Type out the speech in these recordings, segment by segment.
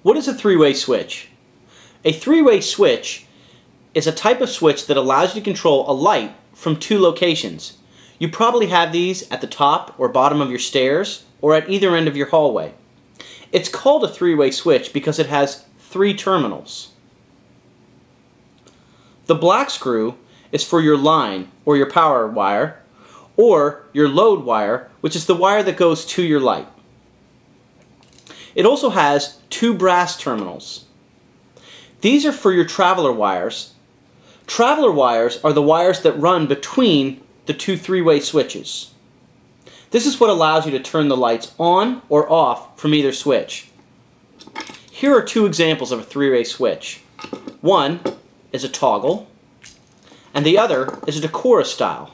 What is a three-way switch? A three-way switch is a type of switch that allows you to control a light from two locations. You probably have these at the top or bottom of your stairs or at either end of your hallway. It's called a three-way switch because it has three terminals. The black screw is for your line or your power wire, or your load wire, which is the wire that goes to your light. It also has two brass terminals. These are for your traveler wires. Traveler wires are the wires that run between the two three-way switches. This is what allows you to turn the lights on or off from either switch. Here are two examples of a three-way switch. One is a toggle, and the other is a Decora style.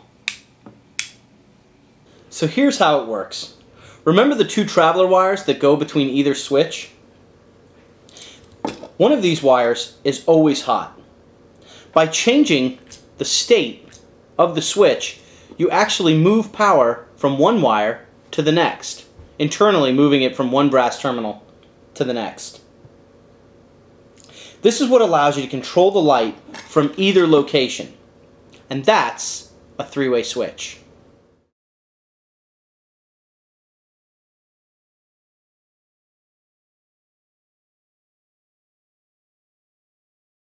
So here's how it works. Remember the two traveler wires that go between either switch? One of these wires is always hot. By changing the state of the switch, you actually move power from one wire to the next, internally moving it from one brass terminal to the next. This is what allows you to control the light from either location, and that's a three-way switch.